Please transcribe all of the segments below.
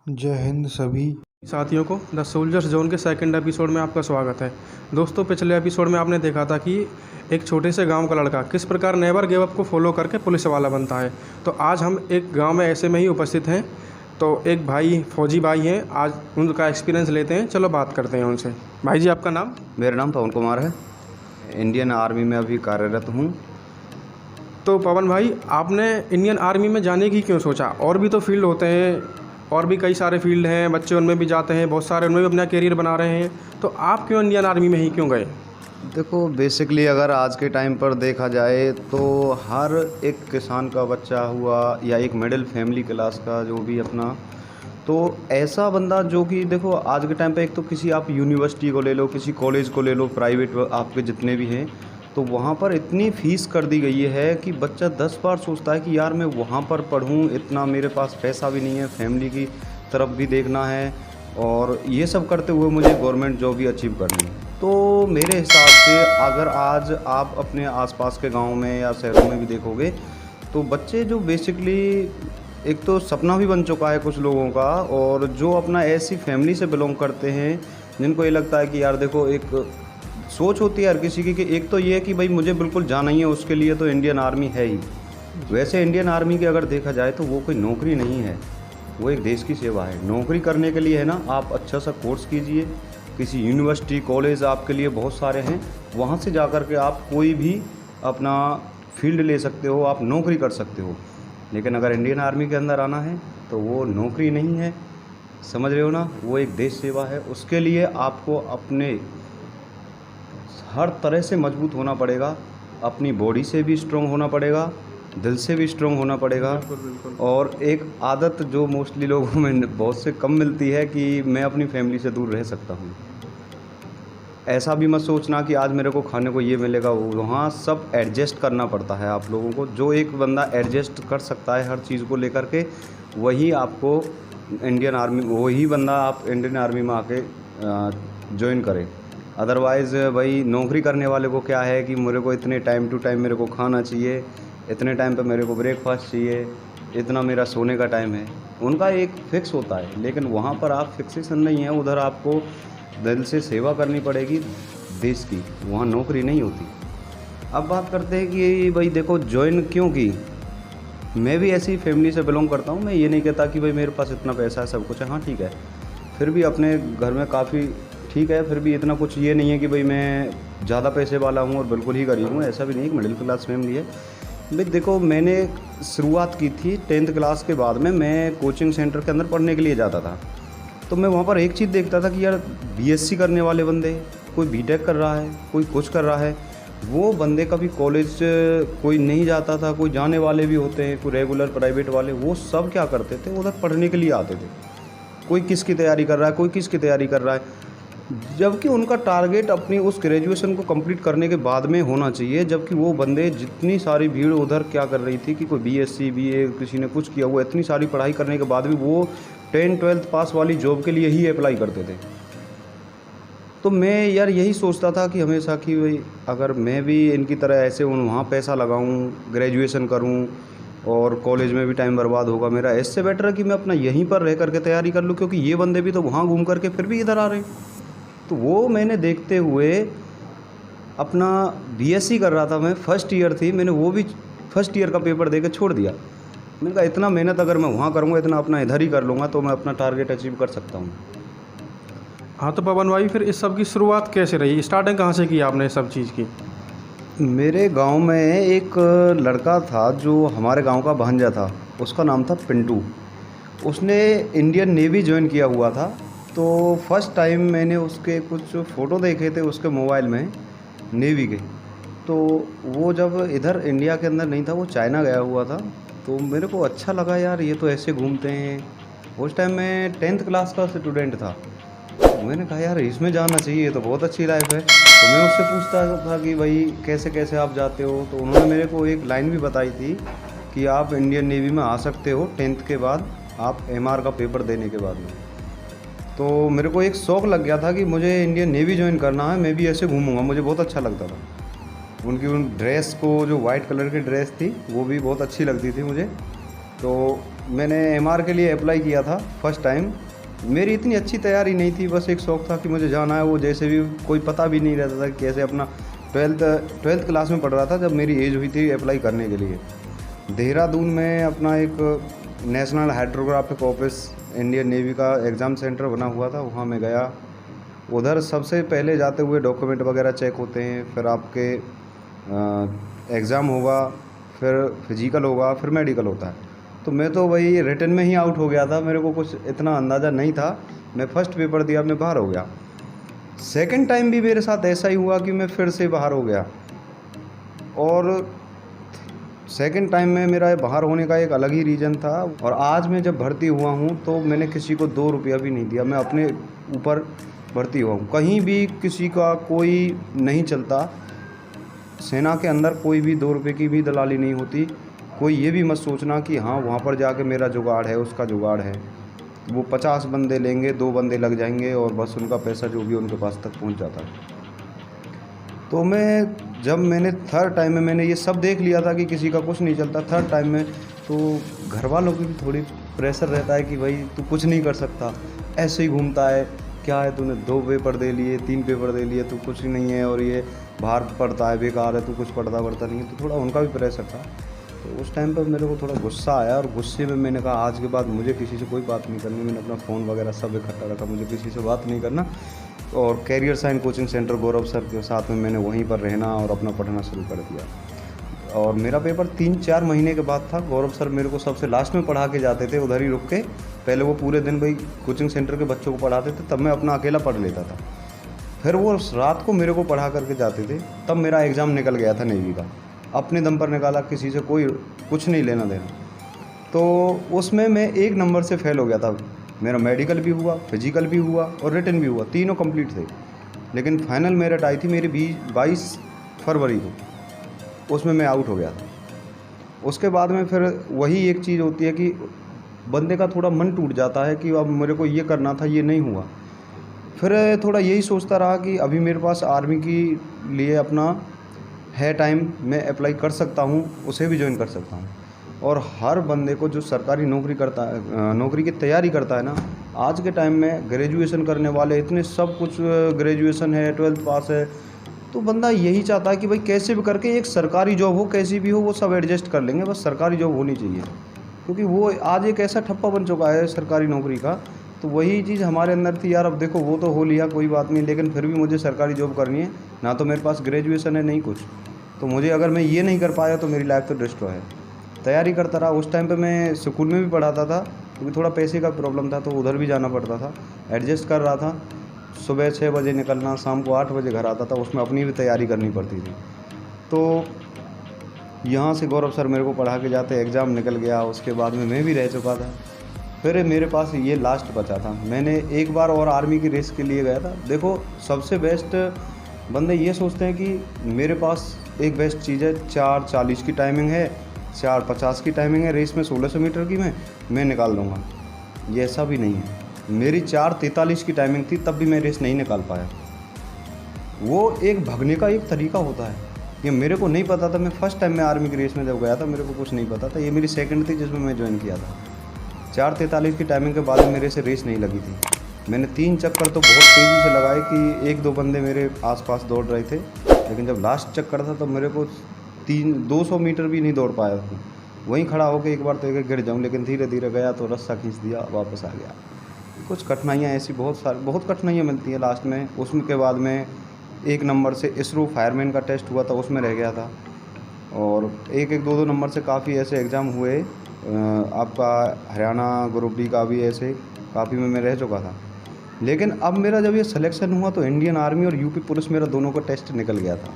जय हिंद सभी साथियों को द सोल्जर्स जोन के सेकंड एपिसोड में आपका स्वागत है। दोस्तों, पिछले एपिसोड में आपने देखा था कि एक छोटे से गांव का लड़का किस प्रकार नेवर गिव अप को फॉलो करके पुलिस वाला बनता है। तो आज हम एक गांव में ऐसे में ही उपस्थित हैं। तो एक भाई फौजी भाई हैं, आज उनका एक्सपीरियंस लेते हैं। चलो बात करते हैं उनसे। भाई जी, आपका नाम? मेरा नाम पवन कुमार है। इंडियन आर्मी में अभी कार्यरत हूँ। तो पवन भाई, आपने इंडियन आर्मी में जाने की क्यों सोचा? और भी तो फील्ड होते हैं, और भी कई सारे फील्ड हैं, बच्चे उनमें भी जाते हैं, बहुत सारे उनमें भी अपना करियर बना रहे हैं। तो आप क्यों इंडियन आर्मी में ही क्यों गए? देखो, बेसिकली अगर आज के टाइम पर देखा जाए तो हर एक किसान का बच्चा हुआ या एक मिडिल फैमिली क्लास का जो भी अपना, तो ऐसा बंदा जो कि देखो आज के टाइम पे एक तो किसी आप यूनिवर्सिटी को ले लो, किसी कॉलेज को ले लो, प्राइवेट आपके जितने भी हैं, तो वहाँ पर इतनी फ़ीस कर दी गई है कि बच्चा 10 बार सोचता है कि यार मैं वहाँ पर पढ़ूँ, इतना मेरे पास पैसा भी नहीं है, फैमिली की तरफ भी देखना है, और ये सब करते हुए मुझे गवर्नमेंट जॉब भी अचीव करनी है। तो मेरे हिसाब से अगर आज आप अपने आसपास के गांव में या शहरों में भी देखोगे तो बच्चे जो बेसिकली एक तो सपना भी बन चुका है कुछ लोगों का, और जो अपना ऐसी फैमिली से बिलोंग करते हैं जिनको ये लगता है कि यार देखो, एक सोच होती है हर किसी की कि एक तो ये है कि भाई मुझे बिल्कुल जाना ही है, उसके लिए तो इंडियन आर्मी है ही। वैसे इंडियन आर्मी की अगर देखा जाए तो वो कोई नौकरी नहीं है, वो एक देश की सेवा है। नौकरी करने के लिए है ना, आप अच्छा सा कोर्स कीजिए, किसी यूनिवर्सिटी कॉलेज आपके लिए बहुत सारे हैं, वहाँ से जा कर के आप कोई भी अपना फील्ड ले सकते हो, आप नौकरी कर सकते हो। लेकिन अगर इंडियन आर्मी के अंदर आना है तो वो नौकरी नहीं है, समझ रहे हो ना, वो एक देश सेवा है। उसके लिए आपको अपने हर तरह से मजबूत होना पड़ेगा, अपनी बॉडी से भी स्ट्रॉन्ग होना पड़ेगा, दिल से भी स्ट्रॉन्ग होना पड़ेगा। बिल्कुल। और एक आदत जो मोस्टली लोगों में बहुत से कम मिलती है कि मैं अपनी फैमिली से दूर रह सकता हूँ। ऐसा भी मत सोचना कि आज मेरे को खाने को ये मिलेगा, वहाँ सब एडजस्ट करना पड़ता है आप लोगों को। जो एक बंदा एडजस्ट कर सकता है हर चीज़ को लेकर के, वही आपको इंडियन आर्मी, वही बंदा आप इंडियन आर्मी में आके ज्वाइन करें। अदरवाइज़ भाई नौकरी करने वाले को क्या है कि मेरे को इतने टाइम टू टाइम मेरे को खाना चाहिए, इतने टाइम पे मेरे को ब्रेकफास्ट चाहिए, इतना मेरा सोने का टाइम है, उनका एक फ़िक्स होता है। लेकिन वहाँ पर आप फिक्सेशन नहीं है, उधर आपको दिल से सेवा करनी पड़ेगी देश की, वहाँ नौकरी नहीं होती। अब बात करते हैं कि भाई देखो ज्वाइन क्यों की। मैं भी ऐसी फैमिली से बिलोंग करता हूँ। मैं ये नहीं कहता कि भाई मेरे पास इतना पैसा है, सब कुछ है, हाँ ठीक है, फिर भी अपने घर में काफ़ी ठीक है, फिर भी इतना कुछ ये नहीं है कि भाई मैं ज़्यादा पैसे वाला हूँ और बिल्कुल ही गरीब हूँ, ऐसा भी नहीं, मिडिल क्लास फैमिली है। भाई देखो, मैंने शुरुआत की थी 10th क्लास के बाद में, मैं कोचिंग सेंटर के अंदर पढ़ने के लिए जाता था। तो मैं वहाँ पर एक चीज़ देखता था कि यार बीएससी करने वाले बंदे, कोई बीटेक कर रहा है, कोई कुछ कर रहा है, वो बंदे कभी कॉलेज कोई नहीं जाता था, कोई जाने वाले भी होते हैं, कोई रेगुलर प्राइवेट वाले, वो सब क्या करते थे, उधर पढ़ने के लिए आते थे। कोई किसकी तैयारी कर रहा है, कोई किसकी तैयारी कर रहा है, जबकि उनका टारगेट अपनी उस ग्रेजुएशन को कंप्लीट करने के बाद में होना चाहिए। जबकि वो बंदे, जितनी सारी भीड़ उधर क्या कर रही थी कि कोई बीएससी बीए किसी ने कुछ किया हुआ, इतनी सारी पढ़ाई करने के बाद भी वो 10th-12th पास वाली जॉब के लिए ही अप्लाई करते थे। तो मैं यार यही सोचता था कि हमेशा कि भाई अगर मैं भी इनकी तरह ऐसे वहाँ पैसा लगाऊँ, ग्रेजुएशन करूँ और कॉलेज में भी टाइम बर्बाद होगा मेरा, इससे बेटर है कि मैं अपना यहीं पर रह करके तैयारी कर लूँ, क्योंकि ये बंदे भी तो वहाँ घूम करके फिर भी इधर आ रहे हैं। तो वो मैंने देखते हुए अपना बीएससी कर रहा था, मैं फर्स्ट ईयर थी, मैंने वो भी फर्स्ट ईयर का पेपर दे के छोड़ दिया। मैंने कहा इतना मेहनत अगर मैं वहाँ करूँगा, इतना अपना इधर ही कर लूँगा, तो मैं अपना टारगेट अचीव कर सकता हूँ। हाँ, तो पवन भाई, फिर इस सब की शुरुआत कैसे रही? स्टार्टिंग कहाँ से की आपने इस सब चीज़ की? मेरे गांव में एक लड़का था जो हमारे गांव का भांजा था, उसका नाम था पिंटू। उसने इंडियन नेवी ज्वाइन किया हुआ था। तो फर्स्ट टाइम मैंने उसके कुछ फ़ोटो देखे थे उसके मोबाइल में नेवी के। तो वो जब इधर इंडिया के अंदर नहीं था, वो चाइना गया हुआ था, तो मेरे को अच्छा लगा यार, ये तो ऐसे घूमते हैं। उस टाइम मैं 10th क्लास का स्टूडेंट था, तो मैंने कहा यार इसमें जाना चाहिए, ये तो बहुत अच्छी लाइफ है। तो मैं उससे पूछता था कि भाई कैसे कैसे आप जाते हो, तो उन्होंने मेरे को एक लाइन भी बताई थी कि आप इंडियन नेवी में आ सकते हो 10th के बाद, आप एमआर का पेपर देने के बाद में। तो मेरे को एक शौक़ लग गया था कि मुझे इंडियन नेवी ज्वाइन करना है, मैं भी ऐसे घूमूंगा, मुझे बहुत अच्छा लगता था। उनकी उन ड्रेस को, जो वाइट कलर की ड्रेस थी, वो भी बहुत अच्छी लगती थी मुझे। तो मैंने एमआर के लिए अप्लाई किया था फर्स्ट टाइम। मेरी इतनी अच्छी तैयारी नहीं थी, बस एक शौक़ था कि मुझे जाना है। वो जैसे भी कोई पता भी नहीं रहता था कि कैसे अपना ट्वेल्थ क्लास में पढ़ रहा था जब मेरी एज हुई थी अप्लाई करने के लिए। देहरादून में अपना एक national hydrographic office Indian navy का एग्ज़ाम सेंटर बना हुआ था, वहाँ मैं गया। उधर सबसे पहले जाते हुए डॉक्यूमेंट वगैरह चेक होते हैं, फिर आपके एग्ज़ाम होगा, फिर फिजिकल होगा, फिर मेडिकल होता है। तो मैं तो वही रिटन में ही आउट हो गया था, मेरे को कुछ इतना अंदाज़ा नहीं था। मैं फर्स्ट पेपर दिया, मैं बाहर हो गया। सेकंड टाइम भी मेरे साथ ऐसा ही हुआ कि मैं फिर से बाहर हो गया। और सेकंड टाइम में मेरा बाहर होने का एक अलग ही रीज़न था। और आज मैं जब भर्ती हुआ हूँ तो मैंने किसी को 2 रुपया भी नहीं दिया, मैं अपने ऊपर भर्ती हुआ हूँ। कहीं भी किसी का कोई नहीं चलता, सेना के अंदर कोई भी 2 रुपये की भी दलाली नहीं होती। कोई ये भी मत सोचना कि हाँ वहाँ पर जाके मेरा जुगाड़ है, उसका जुगाड़ है। वो 50 बंदे लेंगे, 2 बंदे लग जाएंगे और बस उनका पैसा जो भी उनके पास तक पहुँच जाता है। तो मैंने थर्ड टाइम में मैंने ये सब देख लिया था कि किसी का कुछ नहीं चलता। थर्ड टाइम में तो घर वालों की भी थोड़ी प्रेशर रहता है कि भाई तू कुछ नहीं कर सकता, ऐसे ही घूमता है, क्या है तूने 2 पेपर दे लिए, 3 पेपर दे लिए, तू कुछ नहीं है, और ये बाहर पढ़ता है, बेकार है, तू कुछ पढ़ता नहीं है। तो थोड़ा उनका भी प्रेशर था। तो उस टाइम पर मेरे को थोड़ा गुस्सा आया और गुस्से में मैंने कहा आज के बाद मुझे किसी से कोई बात नहीं करनी। मैंने अपना फ़ोन वगैरह सब इकट्ठा रखा, मुझे किसी से बात नहीं करना। और कैरियर साइन कोचिंग सेंटर गौरव सर के साथ में मैंने वहीं पर रहना और अपना पढ़ना शुरू कर दिया। और मेरा पेपर 3-4 महीने के बाद था। गौरव सर मेरे को सबसे लास्ट में पढ़ा के जाते थे, उधर ही रुक के। पहले वो पूरे दिन भाई कोचिंग सेंटर के बच्चों को पढ़ाते थे, तब मैं अपना अकेला पढ़ लेता था। फिर वो रात को मेरे को पढ़ा करके जाते थे। तब मेरा एग्ज़ाम निकल गया था नेवी का, अपने दम पर निकाला, किसी से कोई कुछ नहीं लेना देना। तो उसमें मैं 1 नंबर से फ़ेल हो गया था। मेरा मेडिकल भी हुआ, फिजिकल भी हुआ और रिटन भी हुआ, तीनों कंप्लीट थे। लेकिन फाइनल मेरिट आई थी मेरी 22 फरवरी को, उसमें मैं आउट हो गया था। उसके बाद में फिर वही एक चीज़ होती है कि बंदे का थोड़ा मन टूट जाता है कि अब मेरे को ये करना था, ये नहीं हुआ। फिर थोड़ा यही सोचता रहा कि अभी मेरे पास आर्मी की लिए अपना है टाइम, मैं अप्लाई कर सकता हूँ, उसे भी ज्वाइन कर सकता हूँ। और हर बंदे को जो सरकारी नौकरी करता है, नौकरी की तैयारी करता है ना, आज के टाइम में ग्रेजुएशन करने वाले इतने सब कुछ, ग्रेजुएशन है, 12th पास है, तो बंदा यही चाहता है कि भाई कैसे भी करके एक सरकारी जॉब हो, कैसी भी हो, वो सब एडजस्ट कर लेंगे, बस सरकारी जॉब होनी चाहिए। क्योंकि वो आज एक ऐसा ठप्पा बन चुका है सरकारी नौकरी का। तो वही चीज़ हमारे अंदर थी यार, अब देखो वो तो हो लिया, कोई बात नहीं, लेकिन फिर भी मुझे सरकारी जॉब करनी है। ना तो मेरे पास ग्रेजुएशन है, नहीं कुछ, तो मुझे अगर मैं ये नहीं कर पाया तो मेरी लाइफ तो डिस्ट्रॉय है। तैयारी करता रहा। उस टाइम पे मैं स्कूल में भी पढ़ाता था, क्योंकि थोड़ा पैसे का प्रॉब्लम था, तो उधर भी जाना पड़ता था, एडजस्ट कर रहा था। सुबह 6 बजे निकलना, शाम को 8 बजे घर आता था, उसमें अपनी भी तैयारी करनी पड़ती थी। तो यहाँ से गौरव सर मेरे को पढ़ा के जाते, एग्ज़ाम निकल गया, उसके बाद में मैं भी रह चुका था। फिर मेरे पास ये लास्ट बचा था। मैंने एक बार और आर्मी की रेस के लिए गया था। देखो सबसे बेस्ट बंदे ये सोचते हैं कि मेरे पास एक बेस्ट चीज़ है, 4:40 की टाइमिंग है, 4:50 की टाइमिंग है, रेस में 1600 मीटर की मैं निकाल दूँगा। ये ऐसा भी नहीं है। मेरी 4:43 की टाइमिंग थी, तब भी मैं रेस नहीं निकाल पाया। वो एक भागने का एक तरीका होता है, ये मेरे को नहीं पता था। मैं फर्स्ट टाइम में आर्मी की रेस में जब गया था, मेरे को कुछ नहीं पता था। ये मेरी सेकंड थी जिसमें मैं ज्वाइन किया था। 4:43 की टाइमिंग के बाद मेरे से रेस नहीं लगी थी। मैंने 3 चक्कर तो बहुत तेज़ी से लगाए कि 1-2 बंदे मेरे आसपास दौड़ रहे थे, लेकिन जब लास्ट चक्कर था तो मेरे को 200 मीटर भी नहीं दौड़ पाया था। वहीं खड़ा होकर एक बार तो गिर जाऊँ, लेकिन धीरे धीरे गया तो रस्सा खींच दिया, वापस आ गया। कुछ कठिनाइयाँ ऐसी बहुत कठिनाइयाँ मिलती हैं लास्ट में। उसके बाद में 1 नंबर से इसरो फायरमैन का टेस्ट हुआ था, उसमें रह गया था। और 1-1, 2-2 नंबर से काफ़ी ऐसे एग्ज़ाम हुए। आपका हरियाणा ग्रुप डी का भी ऐसे काफ़ी में मैं रह चुका था। लेकिन अब मेरा जब ये सिलेक्शन हुआ तो इंडियन आर्मी और यूपी पुलिस मेरा दोनों का टेस्ट निकल गया था।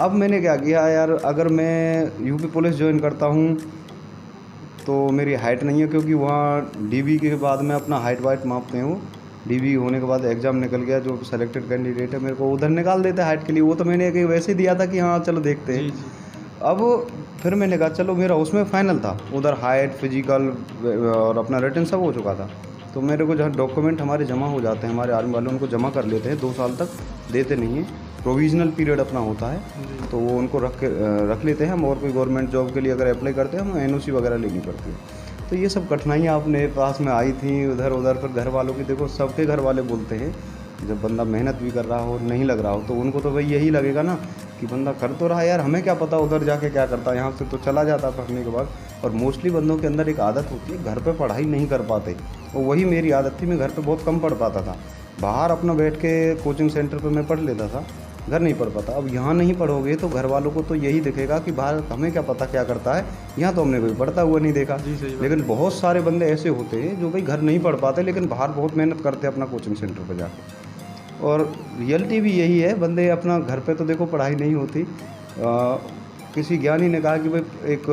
अब मैंने क्या किया यार, अगर मैं यूपी पुलिस ज्वाइन करता हूँ तो मेरी हाइट नहीं है, क्योंकि वहाँ डीबी के बाद में अपना हाइट वाइट मापते हैं। वो डीबी होने के बाद एग्ज़ाम निकल गया, जो सेलेक्टेड कैंडिडेट है मेरे को उधर निकाल देते हैं हाइट के लिए। वो तो मैंने एक वैसे दिया था कि हाँ चलो देखते हैं। अब फिर मैंने कहा चलो, मेरा उसमें फ़ाइनल था, उधर हाइट, फिजिकल और अपना रिटन सब हो चुका था। तो मेरे को जहाँ डॉक्यूमेंट हमारे जमा हो जाते हैं, हमारे आर्मी वाले उनको जमा कर लेते हैं, 2 साल तक देते नहीं हैं, प्रोविजनल पीरियड अपना होता है, तो वो उनको रख लेते हैं हम। और कोई गवर्नमेंट जॉब के लिए अगर अप्लाई करते हैं हम, एनओसी वगैरह लेनी पड़ती है। तो ये सब कठिनाइयाँ अपने पास में आई थी उधर उधर। फिर घर वालों की देखो, सबके घर वाले बोलते हैं जब बंदा मेहनत भी कर रहा हो, नहीं लग रहा हो, तो उनको तो भाई यही लगेगा ना कि बंदा कर तो रहा है यार, हमें क्या पता उधर जाके क्या करता है, यहाँ से तो चला जाता पढ़ने के बाद। और मोस्टली बंदों के अंदर एक आदत होती है, घर पे पढ़ाई नहीं कर पाते, और वही मेरी आदत थी। मैं घर पे बहुत कम पढ़ पाता था, बाहर अपना बैठ के कोचिंग सेंटर पे मैं पढ़ लेता था, घर नहीं पढ़ पाता। अब यहाँ नहीं पढ़ोगे तो घर वालों को तो यही दिखेगा कि बाहर हमें क्या पता क्या करता है, यहाँ तो हमने कोई पढ़ता हुआ नहीं देखा। जी सही बात। लेकिन बहुत सारे बंदे ऐसे होते हैं जो भाई घर नहीं पढ़ पाते लेकिन बाहर बहुत मेहनत करते हैं अपना कोचिंग सेंटर पर जाकर। और रियलिटी भी यही है, बंदे अपना घर पे तो देखो पढ़ाई नहीं होती। किसी ज्ञानी ने कहा कि भाई एक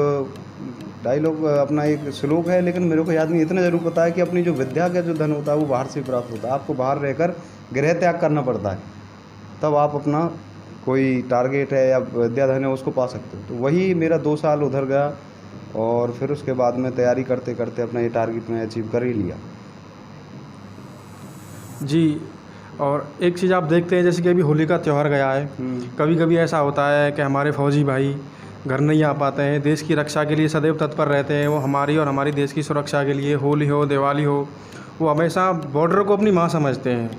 डायलॉग अपना एक श्लोक है, लेकिन मेरे को याद नहीं, इतना ज़रूर पता है कि अपनी जो विद्या का जो धन होता है वो बाहर से प्राप्त होता है। आपको बाहर रहकर गृह त्याग करना पड़ता है, तब आप अपना कोई टारगेट है या विद्या धन है उसको पा सकते हो। तो वही मेरा 2 साल उधर गया, और फिर उसके बाद में तैयारी करते करते अपना ये टारगेट मैं अचीव कर ही लिया। जी, और एक चीज़ आप देखते हैं जैसे कि अभी होली का त्यौहार गया है, कभी कभी ऐसा होता है कि हमारे फौजी भाई घर नहीं आ पाते हैं, देश की रक्षा के लिए सदैव तत्पर रहते हैं। वो हमारी और हमारी देश की सुरक्षा के लिए, होली हो दिवाली हो, वो हमेशा बॉर्डर को अपनी माँ समझते हैं।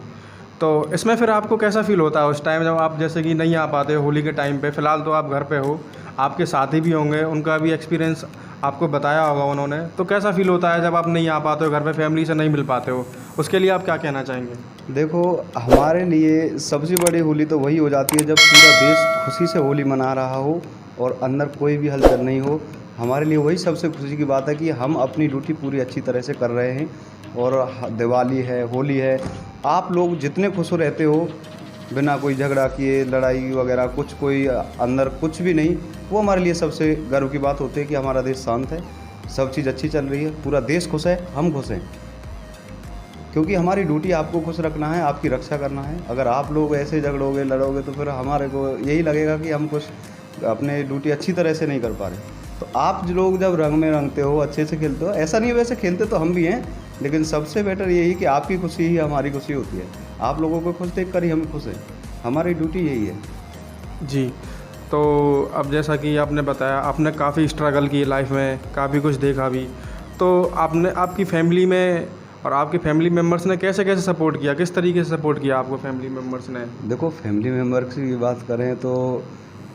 तो इसमें फिर आपको कैसा फ़ील होता है उस टाइम जब आप जैसे कि नहीं आ पाते हो होली के टाइम पे? फ़िलहाल तो आप घर पे हो, आपके साथी भी होंगे, उनका भी एक्सपीरियंस आपको बताया होगा उन्होंने, तो कैसा फ़ील होता है जब आप नहीं आ पाते हो घर पे, फैमिली से नहीं मिल पाते हो? उसके लिए आप क्या कहना चाहेंगे? देखो, हमारे लिए सबसे बड़ी होली तो वही हो जाती है जब पूरा देश खुशी से होली मना रहा हो और अंदर कोई भी हलचल नहीं हो। हमारे लिए वही सबसे खुशी की बात है कि हम अपनी ड्यूटी पूरी अच्छी तरह से कर रहे हैं। और दिवाली है, होली है, आप लोग जितने खुश रहते हो बिना कोई झगड़ा किए, लड़ाई वगैरह कुछ, कोई अंदर कुछ भी नहीं, वो हमारे लिए सबसे गर्व की बात होती है कि हमारा देश शांत है, सब चीज़ अच्छी चल रही है, पूरा देश खुश है, हम खुश हैं। क्योंकि हमारी ड्यूटी आपको खुश रखना है, आपकी रक्षा करना है। अगर आप लोग ऐसे झगड़ोगे, लड़ोगे, तो फिर हमारे को यही लगेगा कि हम कुछ अपने ड्यूटी अच्छी तरह से नहीं कर पा रहे। तो आप जो लोग जब रंग में रंगते हो, अच्छे से खेलते हो, ऐसा नहीं है, वैसे खेलते तो हम भी हैं, लेकिन सबसे बेटर यही कि आपकी खुशी ही हमारी खुशी होती है। आप लोगों को खुश देख कर ही हम खुश हैं, हमारी ड्यूटी यही है। जी, तो अब जैसा कि आपने बताया, आपने काफ़ी स्ट्रगल की लाइफ में, काफ़ी कुछ देखा भी, तो आपने आपकी फैमिली में और आपके फैमिली मेम्बर्स ने कैसे कैसे सपोर्ट किया, किस तरीके से सपोर्ट किया आपको फैमिली मेम्बर्स ने? देखो, फैमिली मेम्बर्स की बात करें तो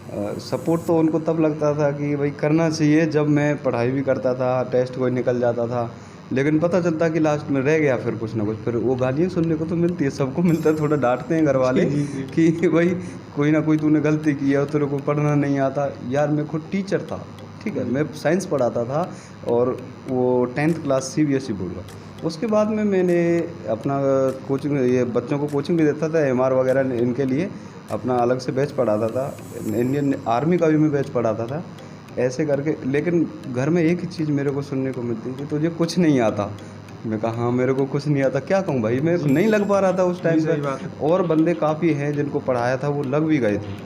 सपोर्ट तो उनको तब लगता था कि भाई करना चाहिए जब मैं पढ़ाई भी करता था, टेस्ट कोई निकल जाता था, लेकिन पता चलता कि लास्ट में रह गया फिर कुछ ना कुछ। फिर वो गालियाँ सुनने को तो मिलती है, सबको मिलता है, थोड़ा डांटते हैं घर वाले कि भाई कोई ना कोई तूने गलती की है और तेरे को पढ़ना नहीं आता। यार मैं खुद टीचर था, ठीक है, मैं साइंस पढ़ाता था, और वो 10th क्लास CBSE बोर्ड का। उसके बाद में मैंने अपना कोचिंग, ये बच्चों को कोचिंग भी देता था, MR वगैरह इनके लिए अपना अलग से बैच पढ़ाता था, इंडियन आर्मी का भी मैं बैच पढ़ाता था, ऐसे करके। लेकिन घर में एक ही चीज़ मेरे को सुनने को मिलती थी, तुझे कुछ नहीं आता। मैं कहा हाँ, मेरे को कुछ नहीं आता, क्या कहूँ भाई, मैं नहीं लग पा रहा था उस टाइम पे। और बंदे काफ़ी हैं जिनको पढ़ाया था वो लग भी गए थे।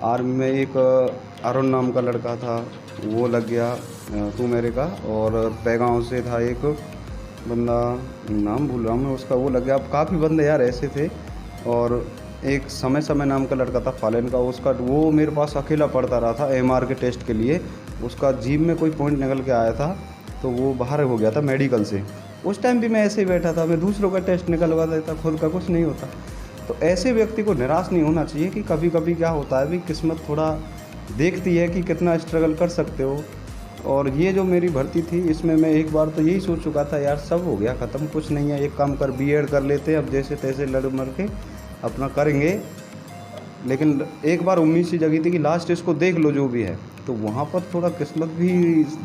आर्मी में एक अरुण नाम का लड़का था, वो लग गया, तू मेरे का। और पैगाँव से था एक बंदा, नाम भूल रहा हूँ मैं उसका, वो लग गया। अब काफ़ी बंदे यार ऐसे थे। और एक समय नाम का लड़का था फालन का, उसका वो मेरे पास अकेला पढ़ता रहा था MR के टेस्ट के लिए। उसका जीप में कोई पॉइंट निकल के आया था तो वो बाहर हो गया था मेडिकल से। उस टाइम भी मैं ऐसे ही बैठा था, मैं दूसरों का टेस्ट निकलवा देता, खुद का कुछ नहीं होता। तो ऐसे व्यक्ति को निराश नहीं होना चाहिए कि कभी कभी क्या होता है भी, किस्मत थोड़ा देखती है कि कितना स्ट्रगल कर सकते हो। और ये जो मेरी भर्ती थी, इसमें मैं एक बार तो यही सोच चुका था, यार सब हो गया ख़त्म, कुछ नहीं है, एक काम कर, B.Ed कर लेते हैं, अब जैसे तैसे लड़ मर के अपना करेंगे। लेकिन एक बार उम्मीद सी जगी थी कि लास्ट इसको देख लो जो भी है। तो वहाँ पर थोड़ा किस्मत भी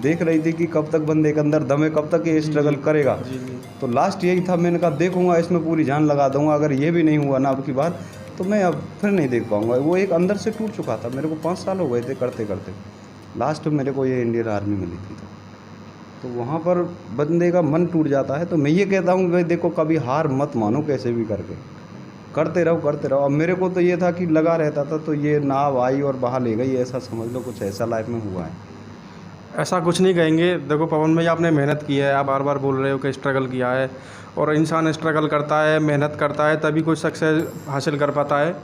देख रही थी कि कब तक बंदे के अंदर दम है, कब तक ये स्ट्रगल करेगा। तो लास्ट यही था, मैंने कहा देखूंगा, इसमें पूरी जान लगा दूंगा, अगर ये भी नहीं हुआ ना अब की बार, तो मैं अब फिर नहीं देख पाऊंगा। वो एक अंदर से टूट चुका था, मेरे को 5 साल हो गए थे करते करते, लास्ट में मेरे को ये इंडियन आर्मी मिली थी। तो वहाँ पर बंदे का मन टूट जाता है। तो मैं ये कहता हूँ भाई देखो, कभी हार मत मानो, कैसे भी करके करते रहो करते रहो। अब मेरे को तो ये था कि लगा रहता था, तो ये नाव आई और बहा ले गई, ऐसा समझ लो, कुछ ऐसा लाइफ में हुआ है। ऐसा कुछ नहीं कहेंगे। देखो पवन भाई, आपने मेहनत की है, आप बार बार बोल रहे हो कि स्ट्रगल किया है, और इंसान स्ट्रगल करता है, मेहनत करता है, तभी कुछ सक्सेस हासिल कर पाता है।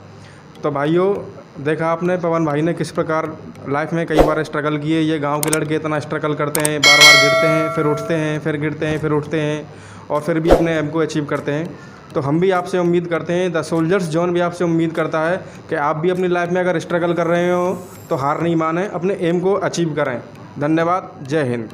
तो भाइयों, देखा आपने पवन भाई ने किस प्रकार लाइफ में कई बार स्ट्रगल किए। ये गांव के लड़के इतना स्ट्रगल करते हैं, बार बार गिरते हैं, फिर उठते हैं, फिर गिरते हैं, फिर उठते हैं और फिर भी अपने एम को अचीव करते हैं। तो हम भी आपसे उम्मीद करते हैं, द सोल्जर्स जोन भी आपसे उम्मीद करता है कि आप भी अपनी लाइफ में अगर स्ट्रगल कर रहे हो तो हार नहीं मानें, अपने एम को अचीव करें। धन्यवाद। जय हिंद।